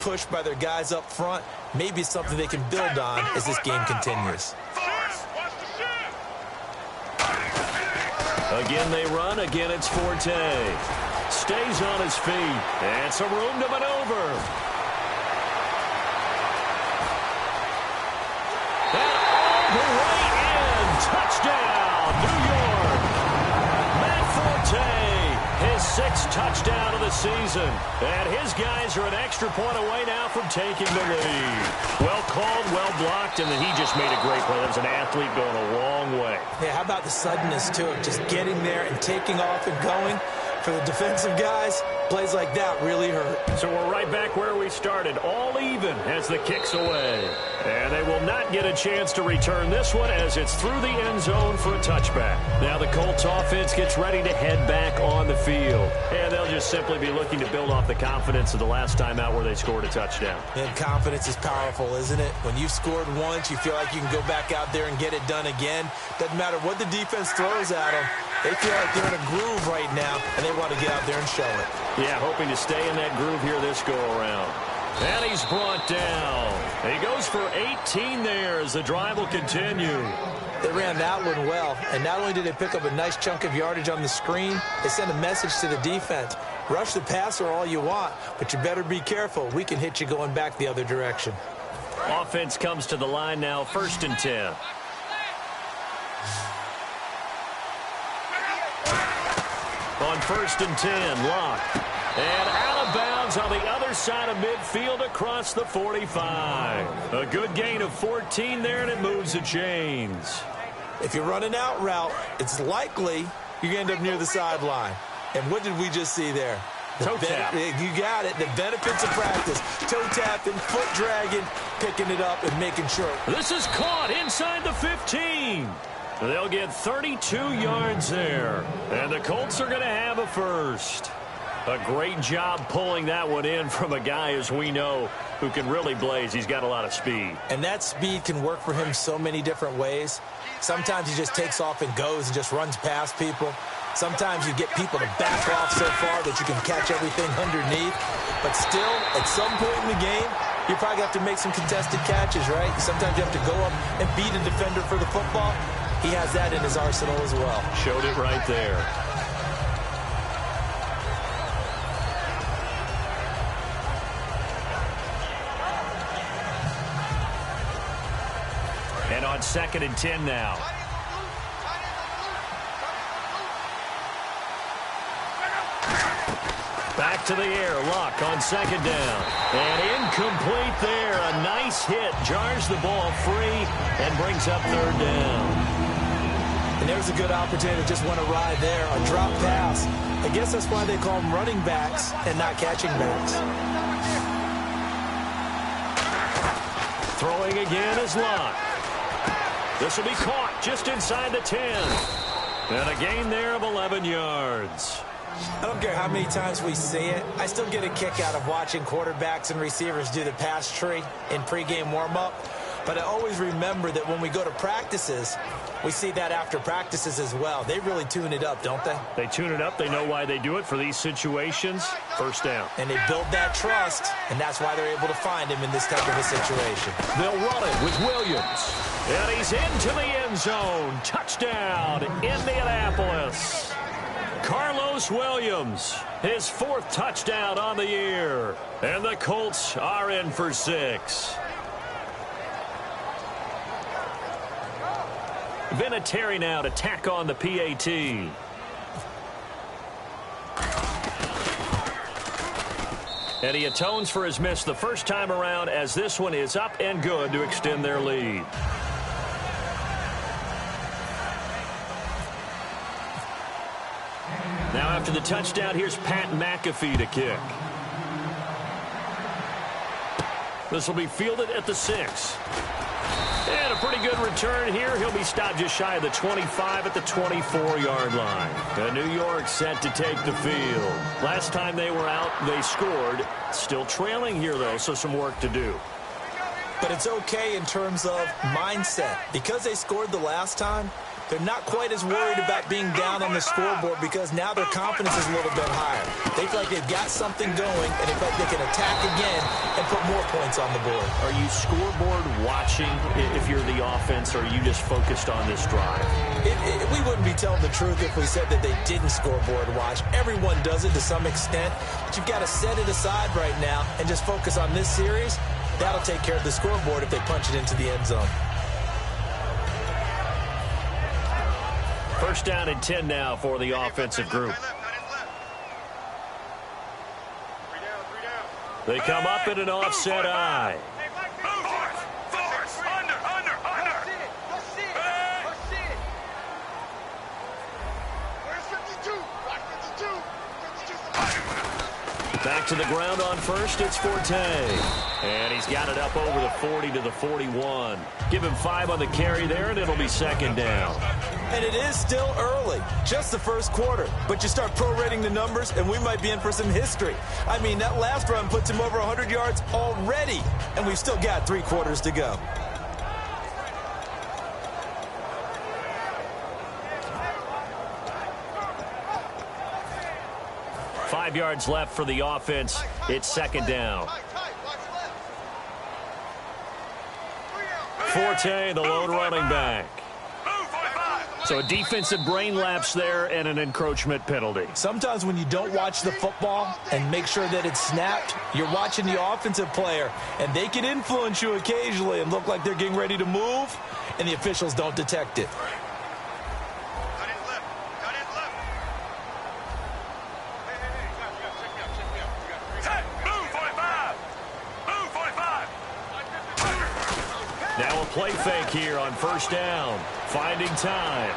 push by their guys up front may be something they can build on as this game continues. Again they run. Again it's Forte. Stays on his feet. And some room to maneuver. And all the way in. Touchdown, New York. Matt Forte, his 6th touchdown of the season. And his guys are an extra point away now from taking the lead. Well called, well blocked, and then he just made a great play. That was an athlete going a long way. Yeah, how about the suddenness, too, of just getting there and taking off and going? For the defensive guys, plays like that really hurt. So we're right back where we started, all even as the kick's away. And they will not get a chance to return this one as it's through the end zone for a touchback. Now the Colts offense gets ready to head back on the field. And they'll just simply be looking to build off the confidence of the last time out where they scored a touchdown. And confidence is powerful, isn't it? When you've scored once, you feel like you can go back out there and get it done again. Doesn't matter what the defense throws at them. They feel like they're in a groove right now, and they want to get out there and show it. Yeah, hoping to stay in that groove here this go-around. And he's brought down. He goes for 18 there as the drive will continue. They ran that one well, and not only did they pick up a nice chunk of yardage on the screen, they sent a message to the defense. Rush the passer all you want, but you better be careful. We can hit you going back the other direction. Offense comes to the line now, 1st and 10. On 1st and 10, Locke. And out of bounds on the other side of midfield across the 45. A good gain of 14 there, and it moves the chains. If you're running out route, it's likely you're going to end up near the sideline. And what did we just see there? Toe tap. You got it. The benefits of practice. Toe tapping, foot dragging, picking it up and making sure. This is caught inside the 15. They'll get 32 yards there. And the Colts are going to have a first. A great job pulling that one in from a guy, as we know, who can really blaze. He's got a lot of speed. And that speed can work for him so many different ways. Sometimes he just takes off and goes and just runs past people. Sometimes you get people to back off so far that you can catch everything underneath. But still, at some point in the game, you probably have to make some contested catches, right? Sometimes you have to go up and beat a defender for the football. He has that in his arsenal as well. Showed it right there. And on 2nd and 10 now. Back to the air, Luck on 2nd down. And incomplete there. A nice hit. Jars the ball free and brings up 3rd down. And there's a good opportunity to just want to ride there. A drop pass. I guess that's why they call them running backs and not catching backs. Throwing again is Luck. This will be caught just inside the 10. And a gain there of 11 yards. I don't care how many times we see it. I still get a kick out of watching quarterbacks and receivers do the pass tree in pregame warm-up. But I always remember that when we go to practices, we see that after practices as well. They really tune it up, don't they? They tune it up. They know why they do it for these situations. 1st down. And they build that trust, and that's why they're able to find him in this type of a situation. They'll run it with Williams. And he's into the end zone. Touchdown, Indianapolis. Carlos Williams, his 4th touchdown on the year. And the Colts are in for 6. Vinatieri now to tack on the PAT. And he atones for his miss the first time around, as this one is up and good to extend their lead. Now after the touchdown, here's Pat McAfee to kick. This will be fielded at the 6. And a pretty good return here. He'll be stopped just shy of the 25 at the 24-yard line. And New York set to take the field. Last time they were out, they scored. Still trailing here, though, so some work to do. But it's okay in terms of mindset. Because they scored the last time, They're not quite as worried about being down on the scoreboard because now their confidence is a little bit higher. They feel like they've got something going, and they feel like they can attack again and put more points on the board. Are you scoreboard watching if you're the offense, or are you just focused on this drive? We wouldn't be telling the truth if we said that they didn't scoreboard watch. Everyone does it to some extent, but you've got to set it aside right now and just focus on this series. That'll take care of the scoreboard if they punch it into the end zone. First down and 10 now for the offensive group. They come up in an offset eye. Back to the ground on first, it's Forte. And he's got it up over the 40 to the 41. Give him 5 on the carry there, and it'll be second down. And it is still early, just the first quarter. But you start prorating the numbers, and we might be in for some history. I mean, that last run puts him over 100 yards already, and we've still got 3 quarters to go. Five yards left for the offense. It's second down. Forte, the lone running back. So a defensive brain lapse there and an encroachment penalty. Sometimes when you don't watch the football and make sure that it's snapped, you're watching the offensive player, and they can influence you occasionally and look like they're getting ready to move, and the officials don't detect it. Now a play fake here on first down. Finding time.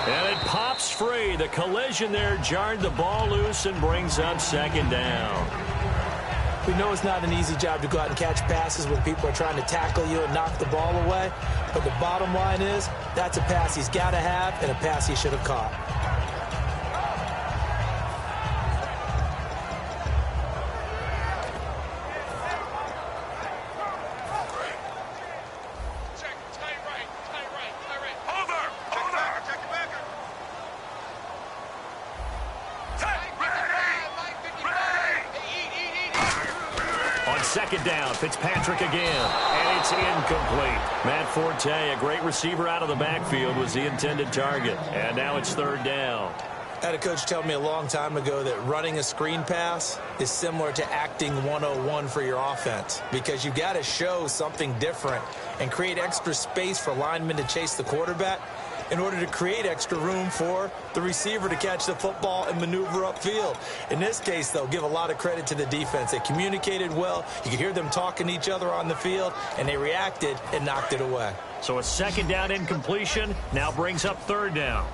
And it pops free. The collision there jarred the ball loose and brings up second down. We know it's not an easy job to go out and catch passes when people are trying to tackle you and knock the ball away. But the bottom line is that's a pass he's got to have and a pass he should have caught. Second down, Fitzpatrick again, and it's incomplete. Matt Forte, a great receiver out of the backfield, was the intended target. And now it's third down. I had a coach tell me a long time ago that running a screen pass is similar to acting 101 for your offense because you've got to show something different and create extra space for linemen to chase the quarterback in order to create extra room for the receiver to catch the football and maneuver upfield. In this case, though, give a lot of credit to the defense. They communicated well. You could hear them talking to each other on the field, and they reacted and knocked it away. So a second down incompletion now brings up third down.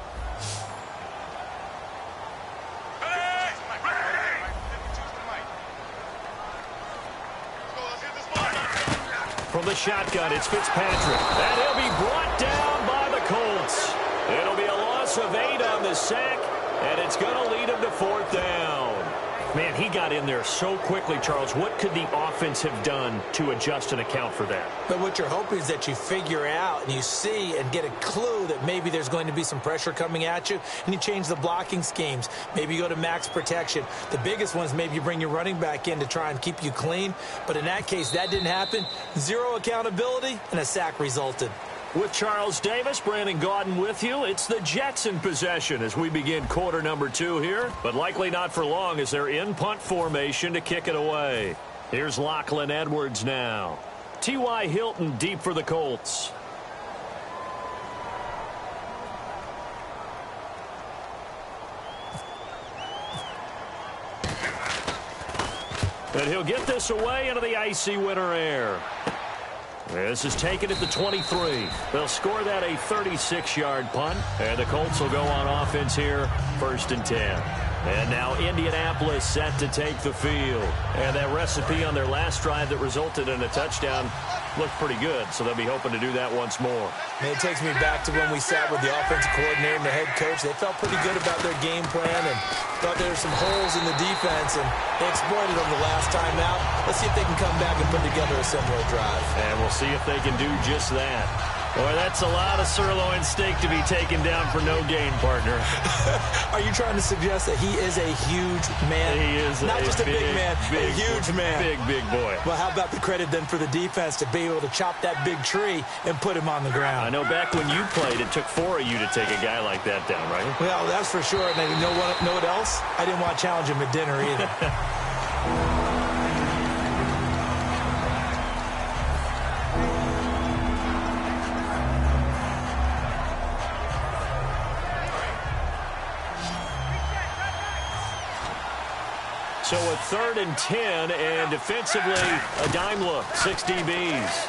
From the shotgun, it's Fitzpatrick. And he'll be brought down by the Colts. It'll be a loss of 8 on the sack, and it's going to lead him to fourth down. Man, he got in there so quickly, Charles. What could the offense have done to adjust and account for that? But what you're hoping is that you figure out and you see and get a clue that maybe there's going to be some pressure coming at you, and you change the blocking schemes. Maybe you go to max protection. The biggest one is maybe you bring your running back in to try and keep you clean. But in that case, that didn't happen. 0 accountability, and a sack resulted. With Charles Davis, Brandon Gaudin with you. It's the Jets in possession as we begin quarter number 2 here, but likely not for long as they're in punt formation to kick it away. Here's Lachlan Edwards now. T.Y. Hilton deep for the Colts. And he'll get this away into the icy winter air. This is taken at the 23. They'll score that a 36-yard punt, and the Colts will go on offense here, 1st and 10. And now Indianapolis set to take the field. And that recipe on their last drive that resulted in a touchdown looked pretty good, so they'll be hoping to do that once more. And it takes me back to when we sat with the offensive coordinator and the head coach. They felt pretty good about their game plan and thought there were some holes in the defense, and they exploited them the last time out. Let's see if they can come back and put together a similar drive. And we'll see if they can do just that. Boy, that's a lot of sirloin steak to be taken down for no gain, partner. Are you trying to suggest that he is a huge man? He is not just a big man, a huge man. Big boy. Well, how about the credit then for the defense to be able to chop that big tree and put him on the ground? I know back when you played, it took 4 of you to take a guy like that down, right? Well, that's for sure. And you know what else? I didn't want to challenge him at dinner either. So a 3rd and 10, and defensively, a dime look, 6 DBs.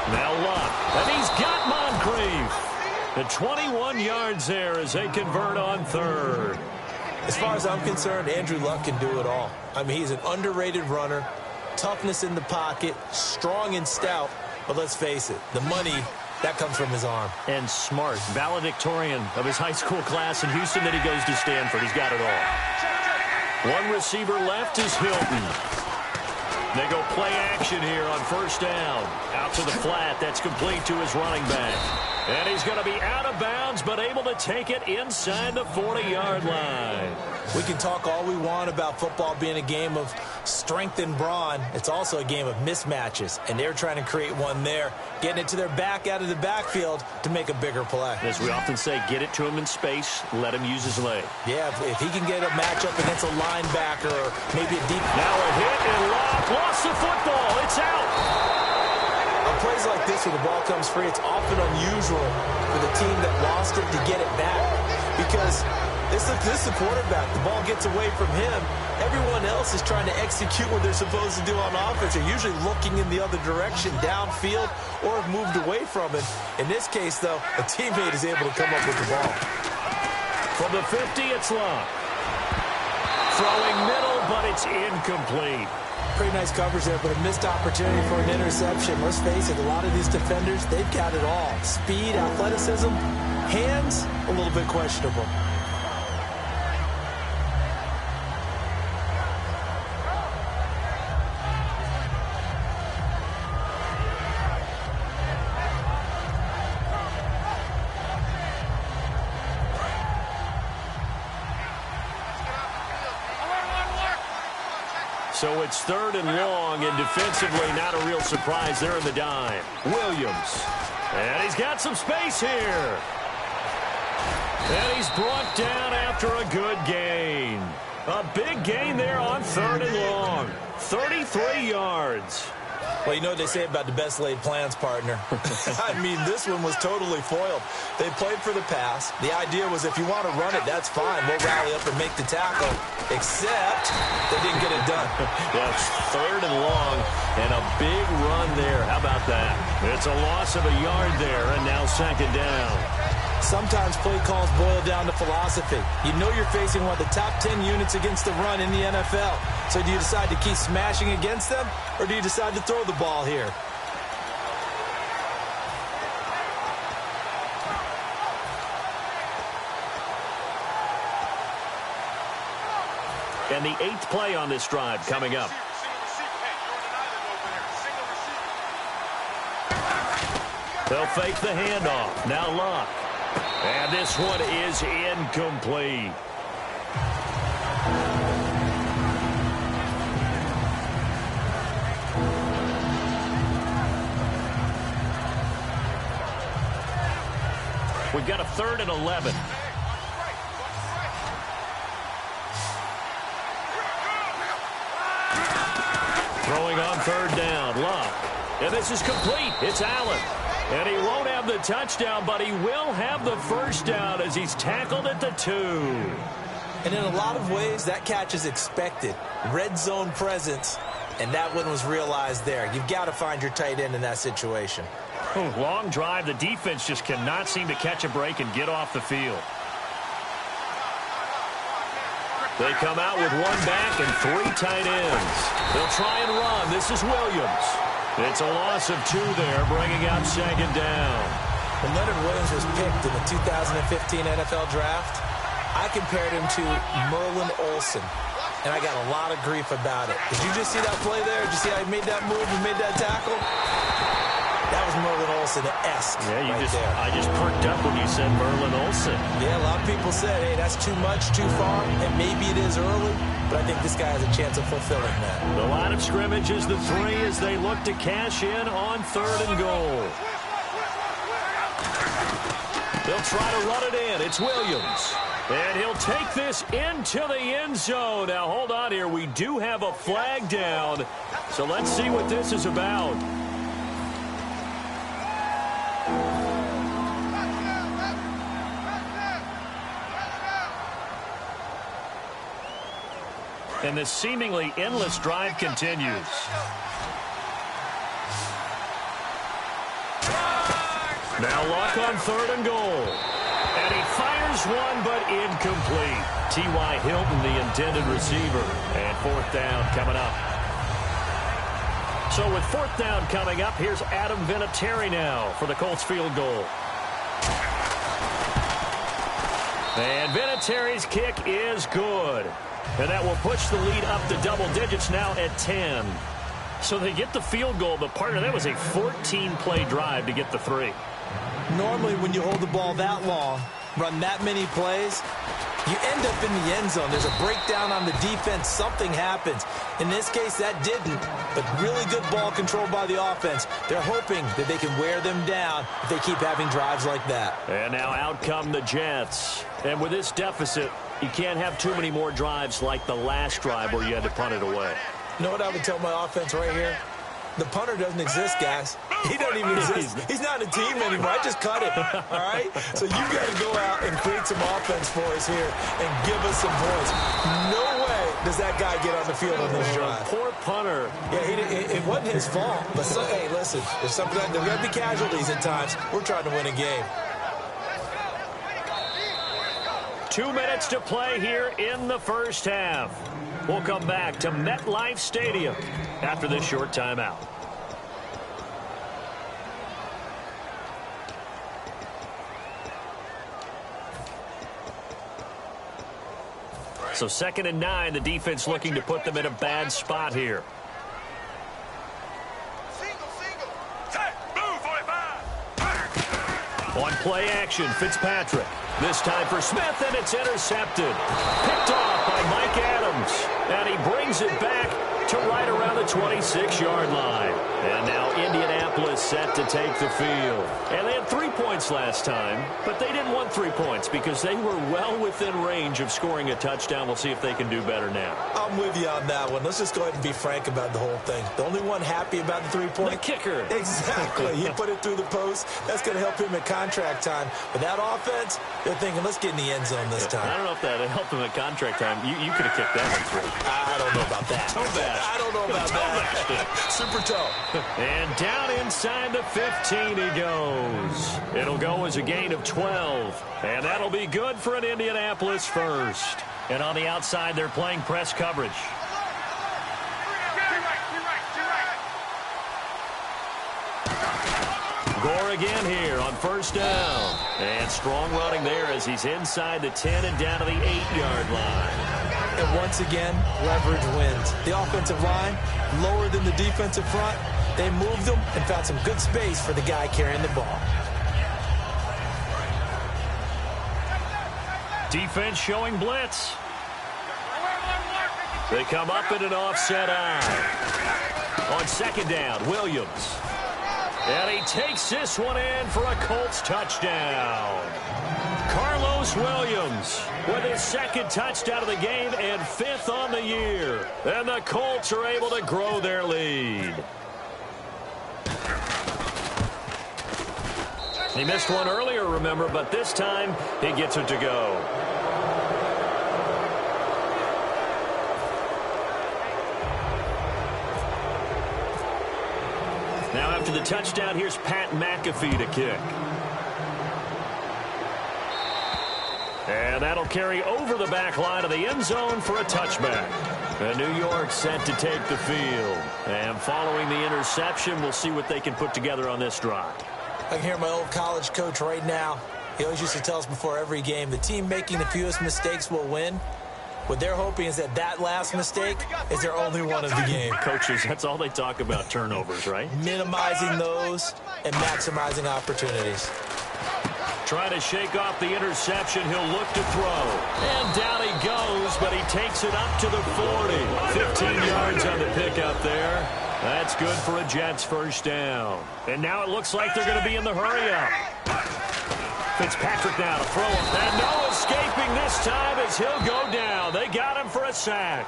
Now Luck, and he's got Moncrief. The 21 yards there as they convert on 3rd. As far as I'm concerned, Andrew Luck can do it all. I mean, he's an underrated runner, toughness in the pocket, strong and stout, but let's face it, the money, that comes from his arm. And smart, valedictorian of his high school class in Houston, then he goes to Stanford. He's got it all. One receiver left is Hilton. They go play action here on 1st down. Out to the flat. That's complete to his running back. And he's going to be out of bounds, but able to take it inside the 40-yard line. We can talk all we want about football being a game of strength and brawn. It's also a game of mismatches, and they're trying to create one there, getting it to their back out of the backfield to make a bigger play. As we often say, get it to him in space, let him use his leg. Yeah, if he can get a matchup against a linebacker or maybe a deep... Now a hit and lost the football. It's out. On plays like this where the ball comes free, it's often unusual for the team that lost it to get it back because this is the quarterback. The ball gets away from him. Everyone else is trying to execute what they're supposed to do on offense. They're usually looking in the other direction, downfield, or have moved away from it. In this case, though, a teammate is able to come up with the ball. From the 50, it's Luck. Throwing middle, but it's incomplete. Pretty nice coverage there, but a missed opportunity for an interception. Let's face it, a lot of these defenders, they've got it all. Speed, athleticism, hands, a little bit questionable. So it's 3rd and long, and defensively not a real surprise there in the dime. Williams. And he's got some space here. And he's brought down after a good gain. A big gain there on 3rd and long. 33 yards. Well, you know what they say about the best laid plans, partner. I mean, this one was totally foiled. They played for the pass. The idea was if you want to run it, that's fine. We'll rally up and make the tackle. Except they didn't get it done. Yes, 3rd and long, and a big run there. How about that? It's a loss of a yard there, and now 2nd down. Sometimes play calls boil down to philosophy. You know you're facing one of the top 10 units against the run in the NFL. So do you decide to keep smashing against them, or do you decide to throw the ball here? And the 8th play on this drive coming up. They'll fake the handoff. Now Luck. And this one is incomplete. We've got a 3rd and 11. Throwing on 3rd down, Luck. And this is complete. It's Allen. And he won't have the touchdown, but he will have the 1st down as he's tackled at the 2. And in a lot of ways, that catch is expected. Red zone presence, and that one was realized there. You've got to find your tight end in that situation. Long drive. The defense just cannot seem to catch a break and get off the field. They come out with 1 back and 3 tight ends. They'll try and run. This is Williams. It's a loss of 2 there, bringing out 2nd down. When Leonard Williams was picked in the 2015 NFL Draft, I compared him to Merlin Olsen, and I got a lot of grief about it. Did you just see that play there? Did you see how he made that move and made that tackle? That was Merlin Olsen-esque I just perked up when you said Merlin Olsen. Yeah, a lot of people said, hey, that's too much, too far, and maybe it is early, but I think this guy has a chance of fulfilling that. The line of scrimmage is the 3 as they look to cash in on 3rd and goal. They'll try to run it in. It's Williams. And he'll take this into the end zone. Now, hold on here. We do have a flag down. So let's see what this is about. And this seemingly endless drive continues. Now Luck on 3rd and goal. And he fires one, but incomplete. T.Y. Hilton, the intended receiver. And 4th down coming up. So with 4th down coming up, here's Adam Vinatieri now for the Colts field goal. And Vinatieri's kick is good. And that will push the lead up to double digits now at 10. So they get the field goal, but partner, that was a 14-play drive to get the 3. Normally, when you hold the ball that long, run that many plays, you end up in the end zone. There's a breakdown on the defense. Something happens. In this case, that didn't. But really good ball control by the offense. They're hoping that they can wear them down if they keep having drives like that. And now out come the Jets. And with this deficit, you can't have too many more drives like the last drive where you had to punt it away. You know what I would tell my offense right here? The punter doesn't exist, guys. He doesn't even exist. He's not a team anymore. I just cut it, all right? So you've got to go out and create some offense for us here and give us some points. No way does that guy get on the field on this drive. Poor punter. Yeah, it wasn't his fault. But, hey, listen, there's going to be casualties at times. We're trying to win a game. 2 minutes to play here in the first half. We'll come back to MetLife Stadium after this short timeout. So 2nd and 9, the defense looking to put them in a bad spot here. On play action, Fitzpatrick. This time for Smith, and it's intercepted. Picked off by Mike Adams. And he brings it back to right around the 26-yard line. And now Indianapolis set to take the field. And they had 3 points last time, but they didn't want 3 points because they were well within range of scoring a touchdown. We'll see if they can do better now. I'm with you on that one. Let's just go ahead and be frank about the whole thing. The only one happy about the 3-point? The kicker. Exactly. He put it through the post. That's going to help him at contract time. But that offense, they're thinking, let's get in the end zone this time. I don't know if that helped him at contract time. You could have kicked that one through. I don't know about that. Toe bash. I don't know about that. Super toe. And down inside the 15 he goes. It'll go as a gain of 12. And that'll be good for an Indianapolis first. And on the outside, they're playing press coverage. Gore again here on 1st down. And strong running there as he's inside the 10 and down to the 8-yard line. And once again, leverage wins. The offensive line, lower than the defensive front. They moved them and found some good space for the guy carrying the ball. Defense showing blitz. They come up in an offset eye. On 2nd down, Williams. And he takes this one in for a Colts touchdown. Carlos Williams with his 2nd touchdown of the game and 5th on the year. And the Colts are able to grow their lead. He missed one earlier, remember, but this time he gets it to go. Now after the touchdown, here's Pat McAfee to kick. And that'll carry over the back line of the end zone for a touchback. And New York set to take the field. And following the interception, we'll see what they can put together on this drive. I can hear my old college coach right now. He always used to tell us before every game, the team making the fewest mistakes will win. What they're hoping is that that last mistake is their only one of the game. Coaches, that's all they talk about, turnovers, right? Minimizing those and maximizing opportunities. Trying to shake off the interception. He'll look to throw. And down he goes, but he takes it up to the 40. 15 yards on the pickup there. That's good for a Jets first down. And now it looks like they're going to be in the hurry-up. Fitzpatrick now to throw him. And no escaping this time as he'll go down. They got him for a sack.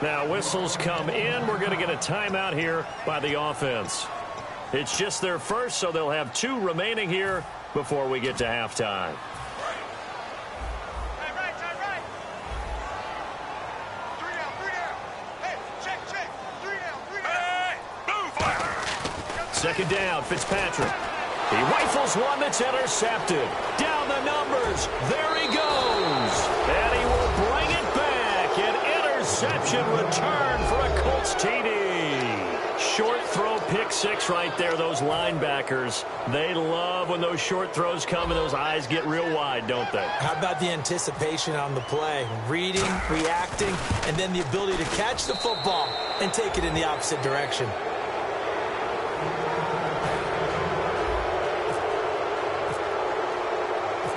Now whistles come in. We're going to get a timeout here by the offense. It's just their first, so they'll have 2 remaining here before we get to halftime. Second down, Fitzpatrick. He rifles one that's intercepted. Down the numbers. There he goes. And he will bring it back. An interception return for a Colts TD. Short throw, pick 6 right there. Those linebackers, they love when those short throws come and those eyes get real wide, don't they? How about the anticipation on the play? Reading, reacting, and then the ability to catch the football and take it in the opposite direction.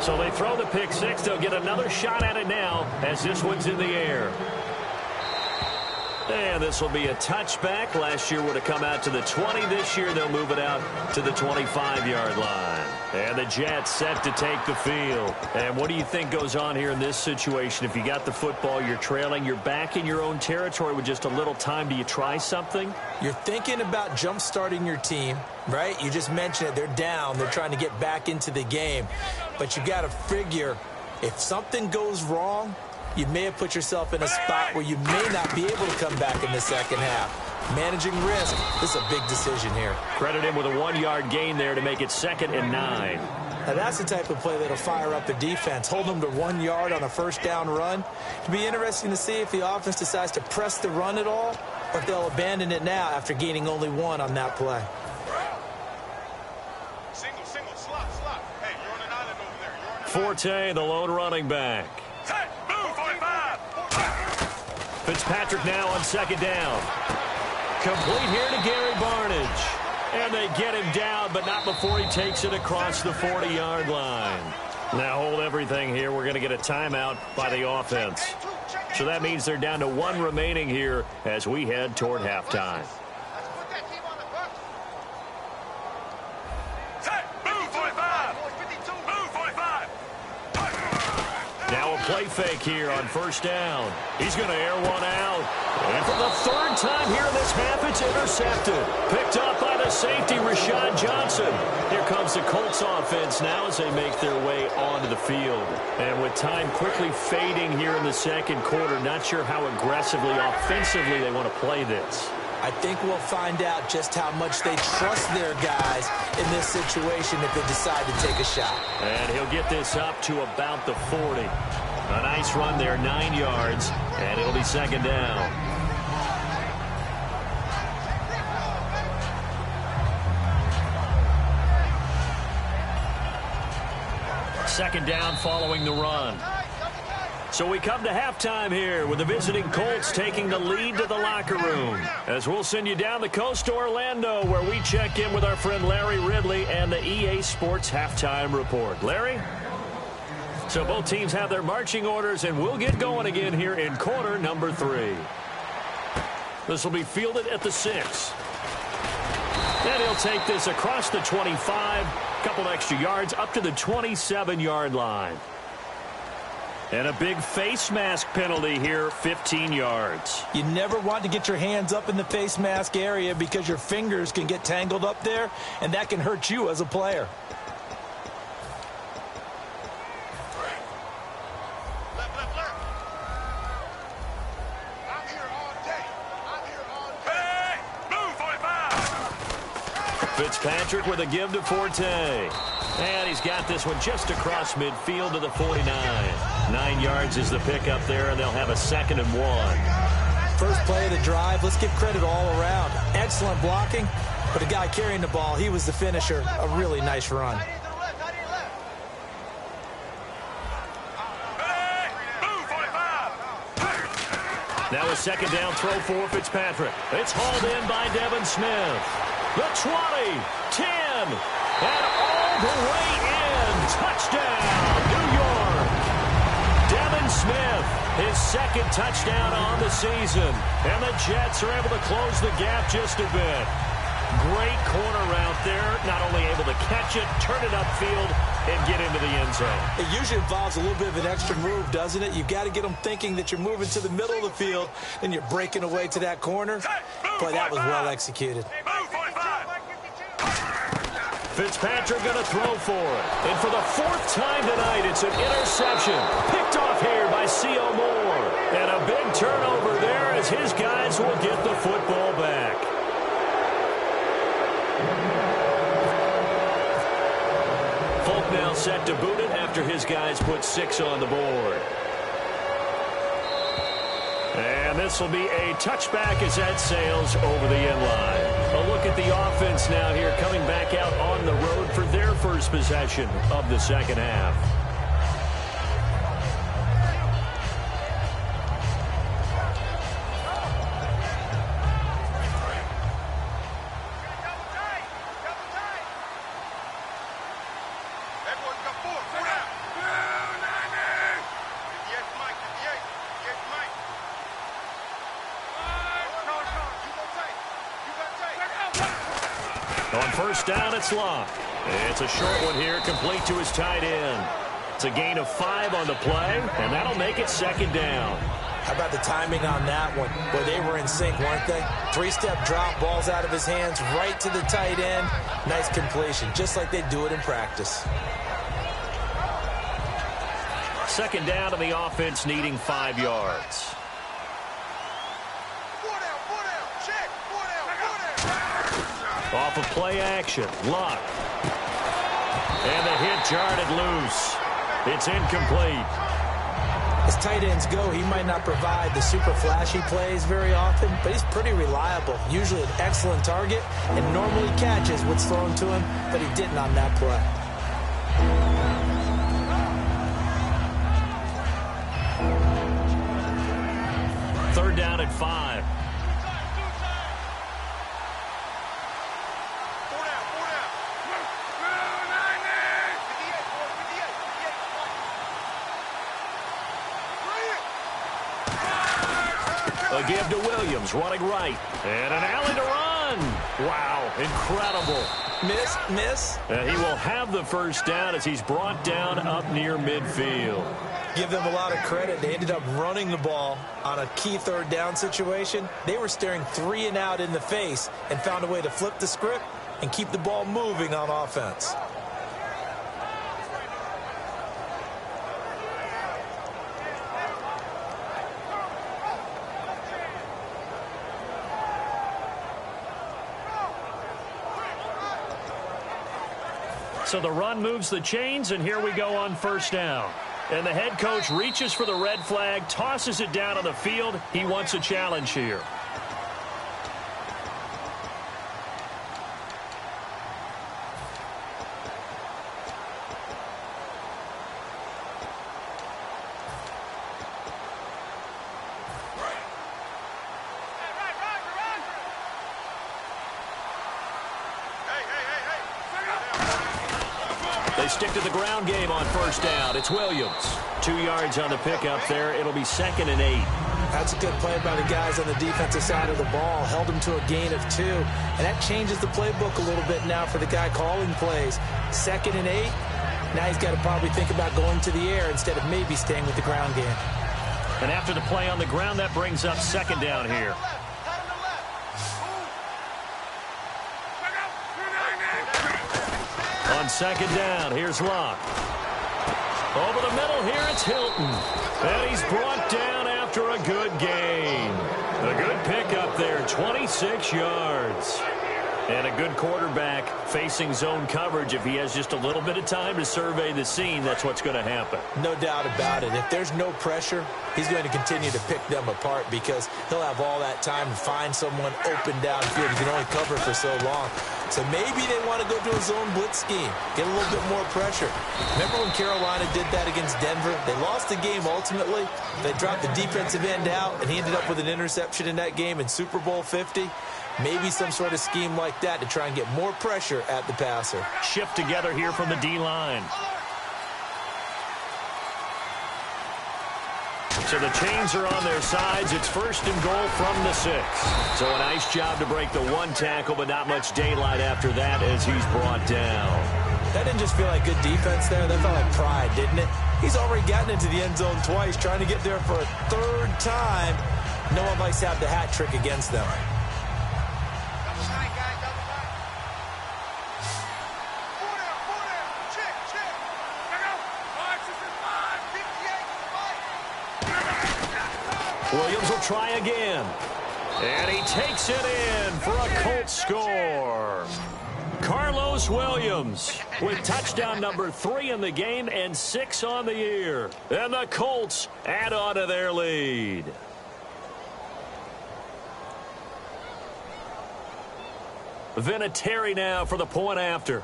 So they throw the pick 6. They'll get another shot at it now as this one's in the air. And this will be a touchback. Last year would have come out to the 20. This year they'll move it out to the 25-yard line. And the Jets set to take the field. And what do you think goes on here in this situation? If you got the football, you're trailing, you're back in your own territory with just a little time. Do you try something? You're thinking about jump-starting your team, right? You just mentioned it. They're down. They're trying to get back into the game. But you got to figure if something goes wrong, you may have put yourself in a spot where you may not be able to come back in the second half. Managing risk, this is a big decision here. Credit him with a 1-yard gain there to make it 2nd and 9. Now that's the type of play that'll fire up the defense. Hold them to 1 yard on a first down run. It'll be interesting to see if the offense decides to press the run at all or if they'll abandon it now after gaining only 1 on that play. Forte, the lone running back. Fitzpatrick now on 2nd down. Complete here to Gary Barnidge. And they get him down, but not before he takes it across the 40-yard line. Now hold everything here. We're going to get a timeout by the offense. So that means they're down to 1 remaining here as we head toward halftime. Play fake here on first down. He's going to air one out. And for the 3rd time here in this half, it's intercepted. Picked up by the safety, Rashad Johnson. Here comes the Colts offense now as they make their way onto the field. And with time quickly fading here in the second quarter, not sure how aggressively, offensively they want to play this. I think we'll find out just how much they trust their guys in this situation if they decide to take a shot. And he'll get this up to about the 40. A nice run there, 9 yards, and it'll be 2nd down. Second down following the run. So we come to halftime here with the visiting Colts taking the lead to the locker room. As we'll send you down the coast to Orlando where we check in with our friend Larry Ridley and the EA Sports Halftime Report. Larry? So both teams have their marching orders, and we'll get going again here in quarter number 3. This will be fielded at the 6. And he'll take this across the 25, a couple extra yards up to the 27-yard line. And a big face mask penalty here, 15 yards. You never want to get your hands up in the face mask area because your fingers can get tangled up there, and that can hurt you as a player. Fitzpatrick with a give to Forte. And he's got this one just across midfield to the 49. 9 yards is the pickup there, and they'll have a 2nd and 1. First play of the drive, let's give credit all around. Excellent blocking, but the guy carrying the ball, he was the finisher. A really nice run. Now a second down throw for Fitzpatrick. It's hauled in by Devin Smith. The 20, 10, and all the way in. Touchdown, New York. Devin Smith, his second touchdown on the season. And the Jets are able to close the gap just a bit. Great corner route there. Not only able to catch it, turn it upfield, and get into the end zone. It usually involves a little bit of an extra move, doesn't it? You've got to get them thinking that you're moving to the middle of the field, and you're breaking away to that corner. Boy, that was well executed. Fitzpatrick going to throw for it. And for the fourth time tonight, it's an interception. Picked off here by C.O. Moore. And a big turnover there as his guys will get the football back. Folk now set to boot it after his guys put 6 on the board. And this will be a touchback as that sails over the end line. A look at the offense now here coming back out on the road for their first possession of the second half. On first down, it's Locke. It's a short one here, complete to his tight end. It's a gain of 5 on the play, and that'll make it second down. How about the timing on that one? Boy, they were in sync, weren't they? 3-step drop, balls out of his hands, right to the tight end. Nice completion, just like they do it in practice. Second down to the offense, needing 5 yards. Off of play action, Locke. And the hit jarred it loose. It's incomplete. As tight ends go, he might not provide the super flashy plays very often, but he's pretty reliable. Usually an excellent target and normally catches what's thrown to him, but he didn't on that play. Third down at 5. A give to Williams, running right. And an alley to run. Wow, incredible. Miss. He will have the first down as he's brought down up near midfield. Give them a lot of credit. They ended up running the ball on a key third down situation. They were staring 3 and out in the face and found a way to flip the script and keep the ball moving on offense. So the run moves the chains, and here we go on first down. And the head coach reaches for the red flag, tosses it down on the field. He wants a challenge here. They stick to the ground game on first down. It's Williams. 2 yards on the pickup there. It'll be 2nd and 8. That's a good play by the guys on the defensive side of the ball. Held him to a gain of 2. And that changes the playbook a little bit now for the guy calling plays. 2nd and 8. Now he's got to probably think about going to the air instead of maybe staying with the ground game. And after the play on the ground, that brings up 2nd down here. On 2nd down, here's Locke. Over the middle here, it's Hilton. And he's brought down after a good gain. A good pickup there, 26 yards. And a good quarterback facing zone coverage. If he has just a little bit of time to survey the scene, that's what's going to happen. No doubt about it. If there's no pressure, he's going to continue to pick them apart because he'll have all that time to find someone open downfield. He can only cover for so long. So maybe they want to go to a zone blitz scheme, get a little bit more pressure. Remember when Carolina did that against Denver? They lost the game ultimately. They dropped the defensive end out, and he ended up with an interception in that game in Super Bowl 50. Maybe some sort of scheme like that to try and get more pressure at the passer. Shift together here from the D-line. So the chains are on their sides. It's 1st and goal from the 6. So a nice job to break the one tackle, but not much daylight after that as he's brought down. That didn't just feel like good defense there. That felt like pride, didn't it? He's already gotten into the end zone twice, trying to get there for a 3rd time. No one likes to have the hat trick against them. Williams will try again. And he takes it in for a Colts score. Carlos Williams with touchdown number 3 in the game and 6 on the year. And the Colts add on to their lead. Vinatieri now for the point after.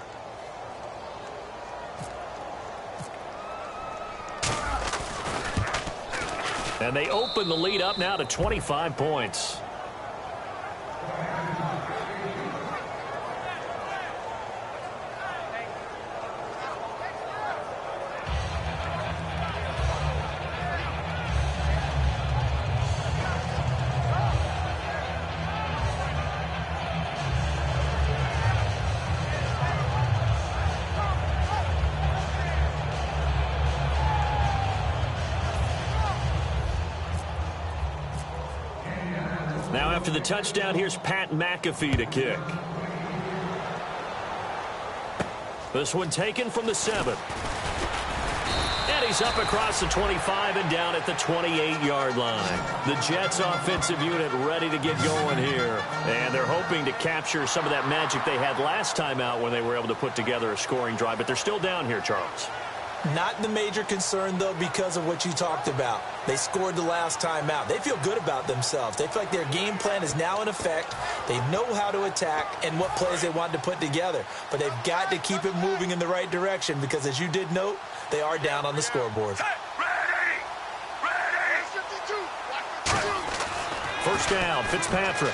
And they open the lead up now to 25 points. Now after the touchdown, here's Pat McAfee to kick. This one taken from the 7. And he's up across the 25 and down at the 28-yard line. The Jets offensive unit ready to get going here. And they're hoping to capture some of that magic they had last time out when they were able to put together a scoring drive. But they're still down here, Charles. Not the major concern, though, because of what you talked about. They scored the last time out. They feel good about themselves. They feel like their game plan is now in effect. They know how to attack and what plays they want to put together. But they've got to keep it moving in the right direction because, as you did note, they are down on the scoreboard. First down, Fitzpatrick.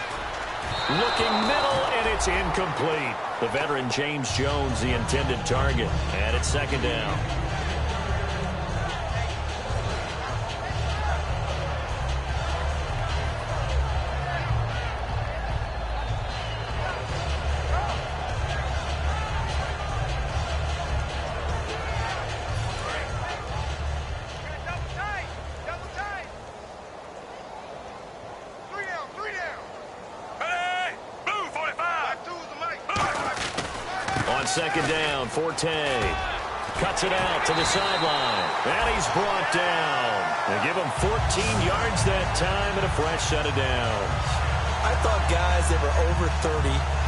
Looking middle, and it's incomplete. The veteran James Jones, the intended target. And it's 2nd down. On 2nd down, Forte cuts it out to the sideline. And he's brought down. They give him 14 yards that time and a fresh set of downs. I thought guys that were over 30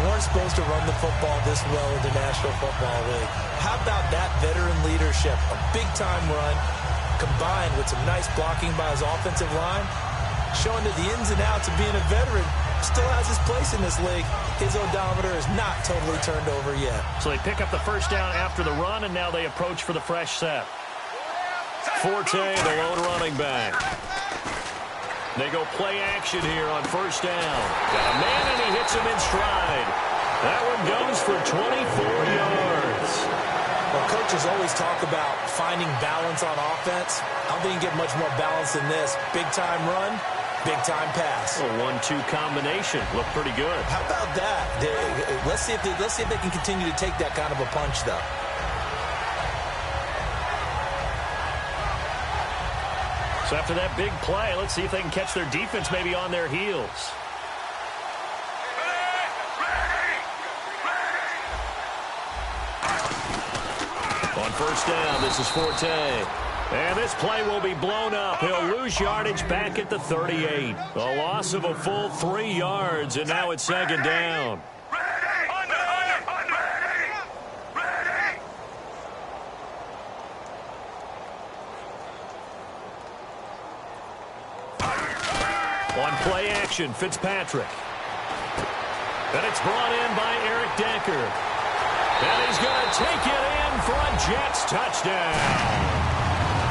weren't supposed to run the football this well in the National Football League. How about that veteran leadership? A big-time run combined with some nice blocking by his offensive line, showing that the ins and outs of being a veteran still has his place in this league. His odometer is not totally turned over yet. So they pick up the first down after the run, and now they approach for the fresh set. Forte, the lone running back. They go play action here on first down. Got a man, and he hits him in stride. That one goes for 24 yards. Well, coaches always talk about finding balance on offense. I don't think you get much more balance than this. Big-time run, big-time pass. A 1-2 combination. Looked pretty good. How about that? Let's see if they can continue to take that kind of a punch, though. So after that big play, let's see if they can catch their defense maybe on their heels. On first down, this is Forte. And this play will be blown up. He'll lose yardage back at the 38. A loss of a full 3 yards, and now it's 2nd down. On play action, Fitzpatrick. And it's brought in by Eric Decker. And he's going to take it in for a Jets touchdown.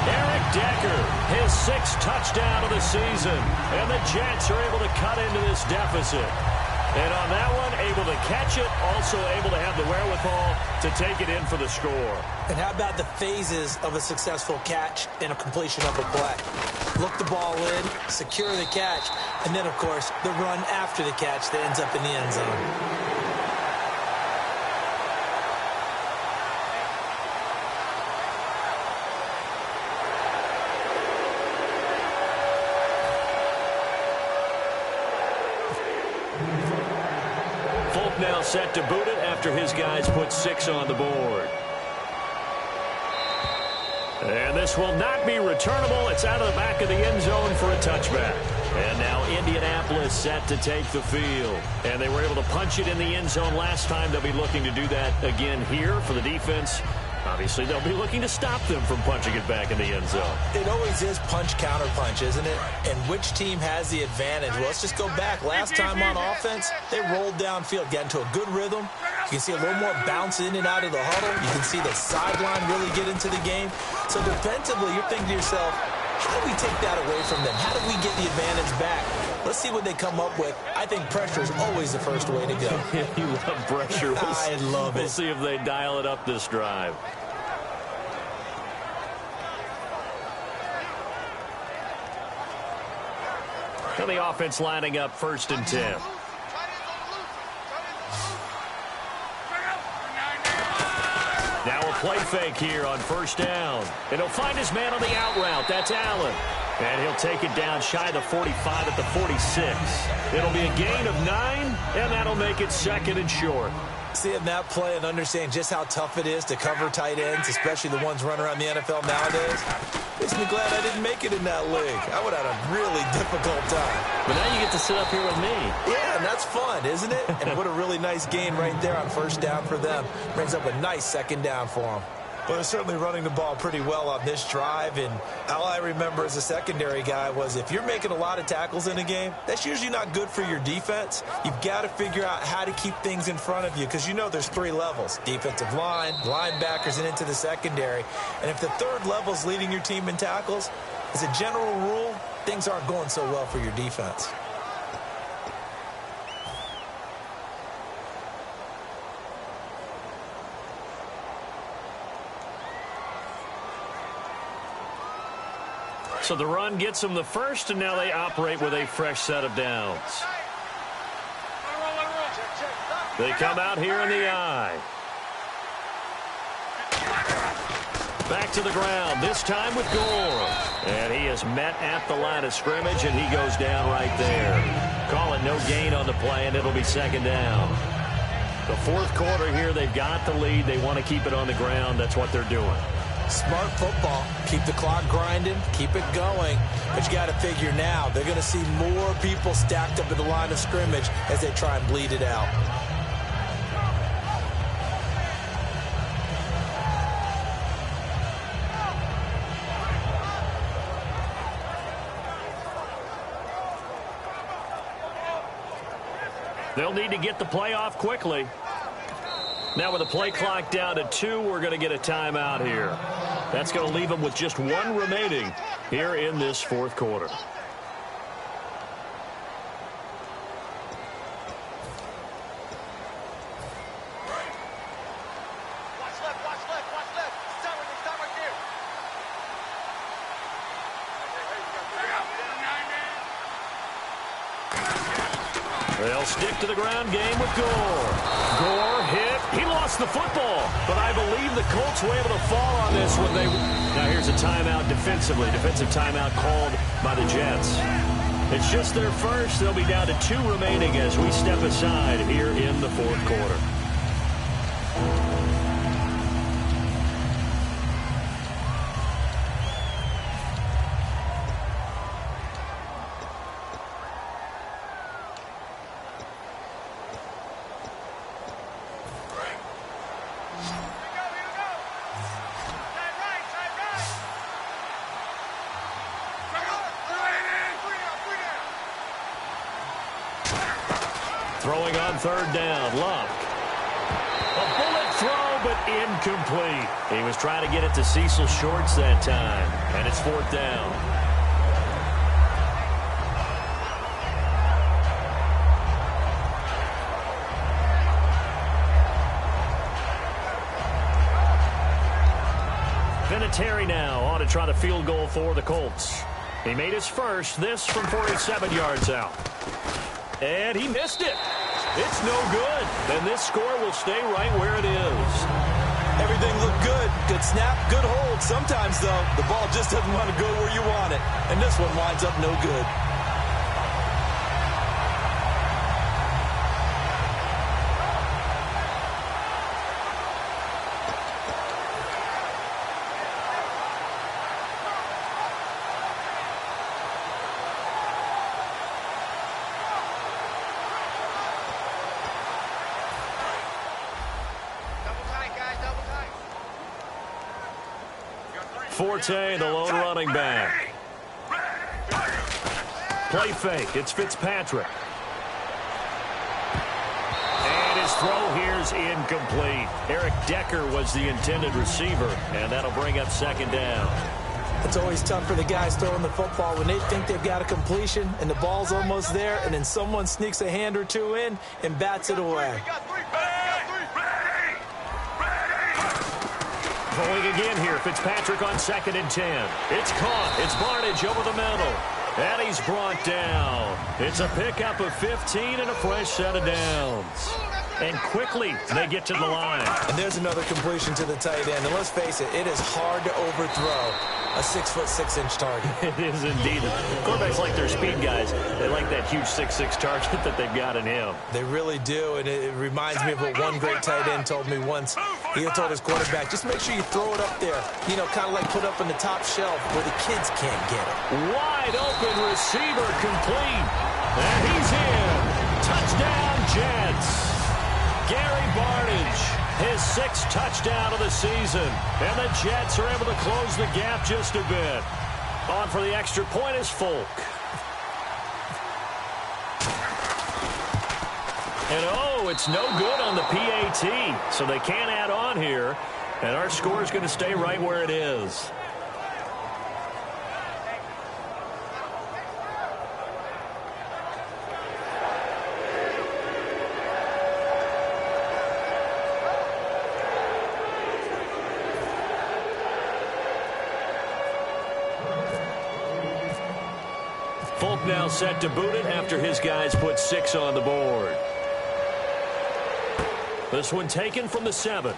Eric Decker, his 6th touchdown of the season. And the Jets are able to cut into this deficit. And on that one, able to catch it, also able to have the wherewithal to take it in for the score. And how about the phases of a successful catch and a completion of a play? Look the ball in, secure the catch, and then, of course, the run after the catch that ends up in the end zone. Now set to boot it after his guys put 6 on the board. And this will not be returnable. It's out of the back of the end zone for a touchback. And now Indianapolis set to take the field. And they were able to punch it in the end zone last time. They'll be looking to do that again here for the defense. Obviously, they'll be looking to stop them from punching it back in the end zone. It always is punch-counter-punch, isn't it? And which team has the advantage? Well, let's just go back. Last time on offense, they rolled downfield, got into a good rhythm. You can see a little more bounce in and out of the huddle. You can see the sideline really get into the game. So defensively, you're thinking to yourself, how do we take that away from them? How do we get the advantage back? Let's see what they come up with. I think pressure is always the first way to go. You love pressure. I love it. We'll see if they dial it up this drive. And the offense lining up 1st and 10. Now a play fake here on 1st down. And he'll find his man on the out route. That's Allen. And he'll take it down shy of the 45 at the 46. It'll be a gain of 9, and that'll make it 2nd and short. Seeing that play and understanding just how tough it is to cover tight ends, especially the ones running around the NFL nowadays, makes me glad I didn't make it in that league. I would have had a really difficult time. But now you get to sit up here with me. Yeah, and that's fun, isn't it? And what a really nice gain right there on 1st down for them. Brings up a nice 2nd down for them. Well, they're certainly running the ball pretty well on this drive, and all I remember as a secondary guy was if you're making a lot of tackles in a game, that's usually not good for your defense. You've got to figure out how to keep things in front of you because you know there's 3 levels, defensive line, linebackers, and into the secondary. And if the 3rd level is leading your team in tackles, as a general rule, things aren't going so well for your defense. So the run gets them the first, and now they operate with a fresh set of downs. They come out here in the eye. Back to the ground, this time with Gore. And he is met at the line of scrimmage, and he goes down right there. Call it no gain on the play, and it'll be 2nd down. The 4th quarter here, they've got the lead. They want to keep it on the ground. That's what they're doing. Smart football. Keep the clock grinding. Keep it going. But you got to figure now, they're going to see more people stacked up at the line of scrimmage as they try and bleed it out. They'll need to get the play off quickly. Now with the play clock down to 2, we're going to get a timeout here. That's going to leave them with just 1 remaining here in this 4th quarter. They'll stick to the ground game with Gore. Gore hit. He lost the football. But I believe the Colts were able to fall on this when they... Now here's a timeout defensively. Defensive timeout called by the Jets. It's just their first. They'll be down to 2 remaining as we step aside here in the 4th quarter. Throwing on third down, Luck. A bullet throw, but incomplete. He was trying to get it to Cecil Shorts that time, and it's fourth down. Vinatieri now on to try the field goal for the Colts. He made his first, this from 47 yards out. And he missed it. It's no good. And this score will stay right where it is. Everything looked good. Good snap, good hold. Sometimes, though, the ball just doesn't want to go where you want it. And this one winds up no good. Forte, the lone running back. Play fake. It's Fitzpatrick. And his throw here's incomplete. Eric Decker was the intended receiver, and that'll bring up second down. It's always tough for the guys throwing the football when they think they've got a completion and the ball's almost there, and then someone sneaks a hand or two in and bats it away. Throwing again here, Fitzpatrick on 2nd and 10. It's caught. It's Barnidge over the middle. And he's brought down. It's a pickup of 15 and a fresh set of downs. And quickly, they get to the line. And there's another completion to the tight end. And let's face it is hard to overthrow a 6'6" target. It is indeed. Quarterbacks like their speed guys. They like that huge 6'6" target that they've got in him. They really do, and it reminds me of what one great tight end told me once. He had told his quarterback, just make sure you throw it up there, you know, kind of like put up on the top shelf where the kids can't get it. Wide open receiver complete. And he's in. Touchdown, Jets. Gary Barnidge, his 6th touchdown of the season. And the Jets are able to close the gap just a bit. On for the extra point is Folk. And oh, it's no good on the PAT. So they can't add on here. And our score is going to stay right where it is. Folk now set to boot it after his guys put 6 on the board. This one taken from the 7.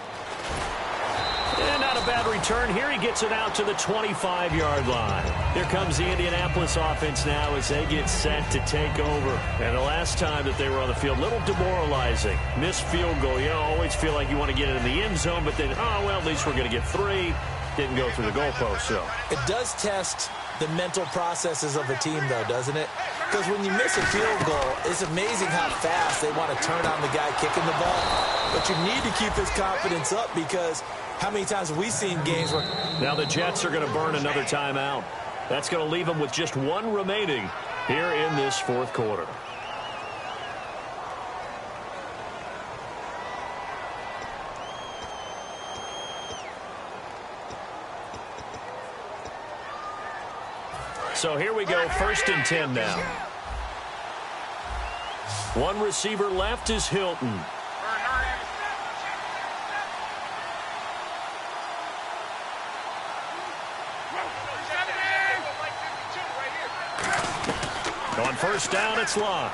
And not a bad return here. He gets it out to the 25-yard line. Here comes the Indianapolis offense now as they get set to take over. And the last time that they were on the field, a little demoralizing. Missed field goal. You always feel like you want to get it in the end zone, but then, oh, well, at least we're going to get 3. Didn't go through the goalpost, so. It does test the mental processes of a team, though, doesn't it? Because when you miss a field goal, it's amazing how fast they want to turn on the guy kicking the ball. But you need to keep his confidence up because how many times have we seen games where... Now the Jets are going to burn another timeout. That's going to leave them with just 1 remaining here in this 4th quarter. So here we go, 1st and 10 now. 1 receiver left is Hilton. On 1st down, it's Locke.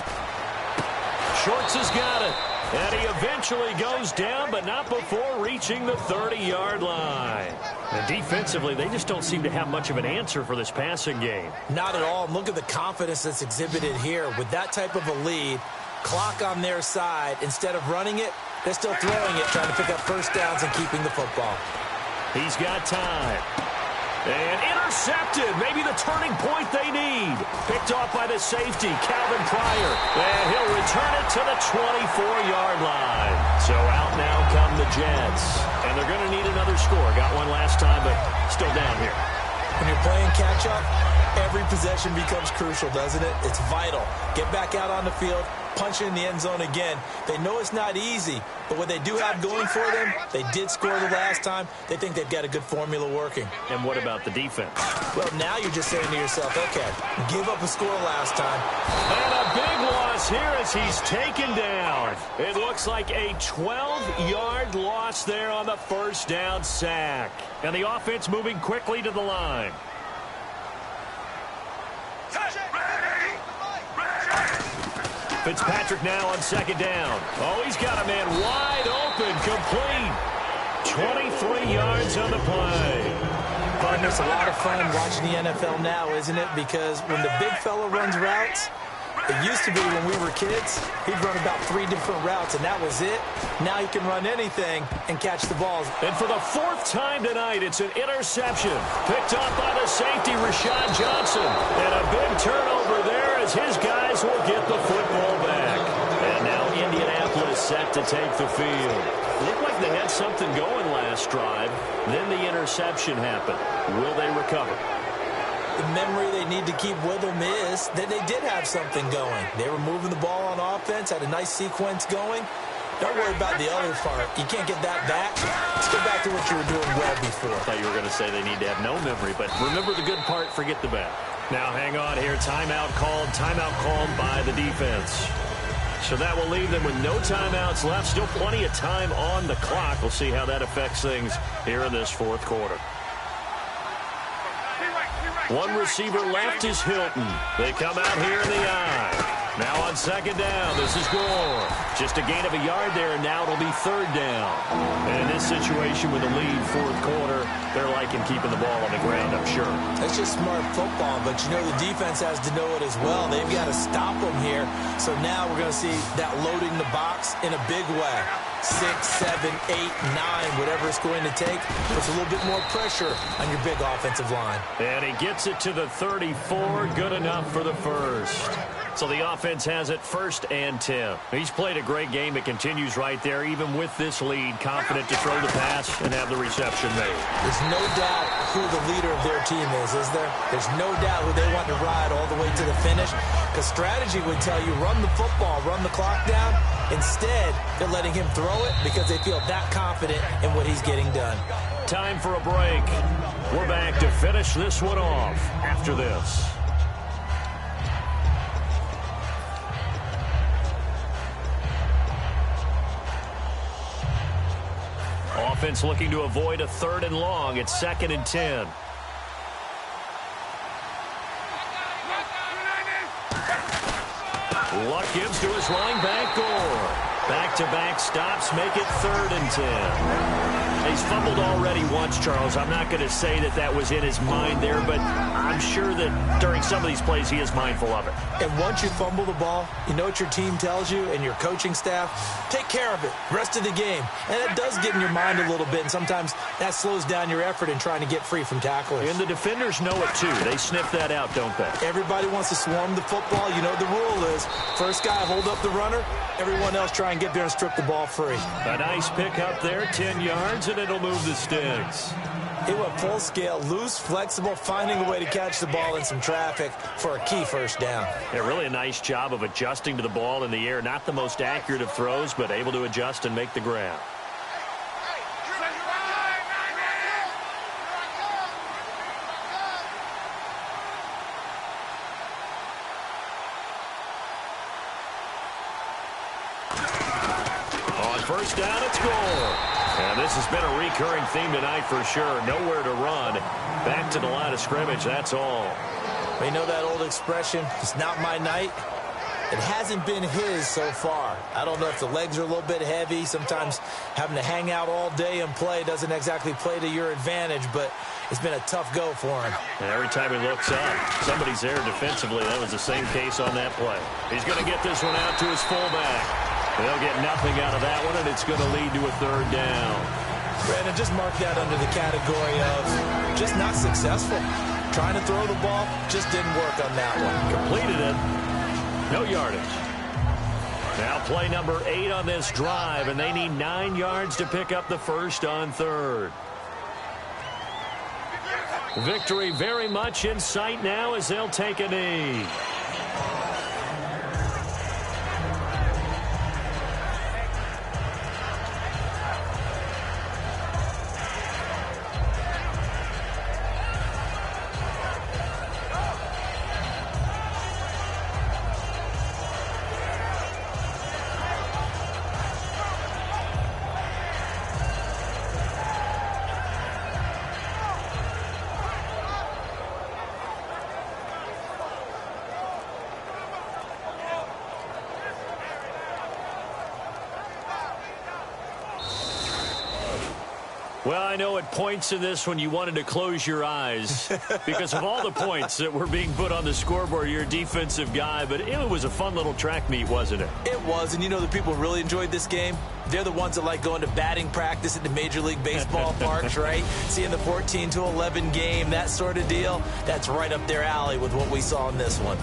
Shorts has got it. And he eventually goes down, but not before reaching the 30-yard line. And defensively, they just don't seem to have much of an answer for this passing game. Not at all. Look at the confidence that's exhibited here. With that type of a lead, clock on their side, instead of running it, they're still throwing it, trying to pick up 1st downs and keeping the football. He's got time. And intercepted. Maybe the turning point they need. Picked off by the safety, Calvin Pryor. And he'll return it to the 24-yard line. So out now come the Jets. And they're going to need another score. Got one last time, but still down here. When you're playing catch-up, every possession becomes crucial, doesn't it? It's vital. Get back out on the field, punching in the end zone again. They know it's not easy, but what they do have going for them, they did score the last time. They think they've got a good formula working. And what about the defense? Well, now you're just saying to yourself, okay, give up a score last time. And a big loss here as he's taken down. It looks like a 12-yard loss there on the first down sack. And the offense moving quickly to the line. Fitzpatrick now on second down. Oh, he's got a man wide open, complete. 23 yards on the play. Partner, it's a lot of fun watching the NFL now, isn't it? Because when the big fella runs routes, it used to be when we were kids, he'd run about 3 different routes, and that was it. Now he can run anything and catch the balls. And for the 4th time tonight, it's an interception. Picked up by the safety, Rashad Johnson. And a big turnover there as his guys will get the football back. And now Indianapolis set to take the field. Looked like they had something going last drive. Then the interception happened. Will they recover? The memory they need to keep with them is that they did have something going. They were moving the ball on offense, had a nice sequence going. Don't worry about the other part. You can't get that back. Let's go back to what you were doing well before. I thought you were going to say they need to have no memory, but remember the good part, forget the bad. Now hang on here. Timeout called by the defense. So that will leave them with no timeouts left. Still plenty of time on the clock. We'll see how that affects things here in this 4th quarter. One receiver left is Hilton. They come out here in the eye. Now on second down, this is Gore. Just a gain of a yard there, and now it'll be 3rd down. And in this situation with a lead 4th quarter, they're liking keeping the ball on the ground, I'm sure. That's just smart football, but you know the defense has to know it as well. They've got to stop them here. So now we're going to see that loading the box in a big way. 6, 7, 8, 9, whatever it's going to take. Puts a little bit more pressure on your big offensive line. And he gets it to the 34. Good enough for the first. So the offense has it 1st and 10. He's played a great game. It continues right there, even with this lead. Confident to throw the pass and have the reception made. There's no doubt who the leader of their team is there? There's no doubt who they want to ride all the way to the finish. Because strategy would tell you, run the football, run the clock down. Instead, they're letting him throw it because they feel that confident in what he's getting done. Time for a break. We're back to finish this one off after this. Offense looking to avoid a 3rd and long. It's 2nd and 10. Luck gives to his running back, Gore. Back-to-back stops make it 3rd and 10. He's fumbled already once, Charles. I'm not going to say that that was in his mind there, but I'm sure that during some of these plays he is mindful of it. And once you fumble the ball, you know what your team tells you and your coaching staff? Take care of it. Rest of the game. And it does get in your mind a little bit, and sometimes that slows down your effort in trying to get free from tacklers. And the defenders know it, too. They sniff that out, don't they? Everybody wants to swarm the football. You know the rule is first guy hold up the runner, everyone else try and get there and strip the ball free. A nice pick up there, 10 yards, and it'll move the sticks. It went full scale, loose, flexible, finding a way to catch the ball in some traffic for a key first down. Yeah, really a nice job of adjusting to the ball in the air. Not the most accurate of throws, but able to adjust and make the grab. On first down, it's Gore. And this has been a recurring theme tonight for sure. Nowhere to run. Back to the line of scrimmage, that's all. You know that old expression, it's not my night? It hasn't been his so far. I don't know if the legs are a little bit heavy. Sometimes having to hang out all day and play doesn't exactly play to your advantage, but it's been a tough go for him. And every time he looks up, somebody's there defensively. That was the same case on that play. He's going to get this one out to his fullback. They'll get nothing out of that one, and it's going to lead to a 3rd down. Brandon, just mark that under the category of just not successful. Trying to throw the ball, just didn't work on that one. Completed it. No yardage. Now play number 8 on this drive, and they need 9 yards to pick up the first on 3rd. Victory very much in sight now as they'll take a knee. Well, I know at points in this one you wanted to close your eyes because of all the points that were being put on the scoreboard. You're a defensive guy, but it was a fun little track meet, wasn't it? It was, and you know the people who really enjoyed this game? They're the ones that like going to batting practice at the Major League Baseball parks, right? Seeing the 14-11 game, that sort of deal. That's right up their alley with what we saw in this one.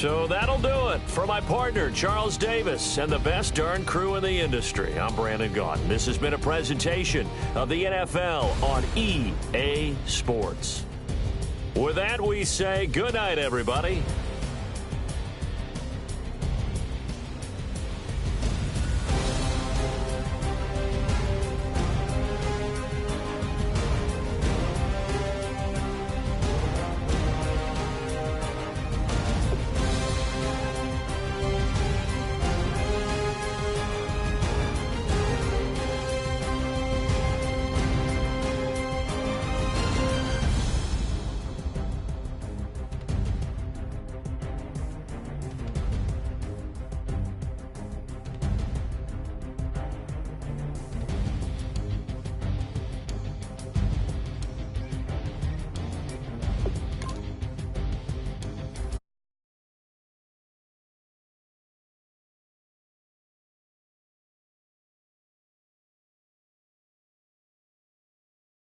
So that'll do it for my partner, Charles Davis, and the best darn crew in the industry. I'm Brandon Gaudin. This has been a presentation of the NFL on EA Sports. With that, we say good night, everybody.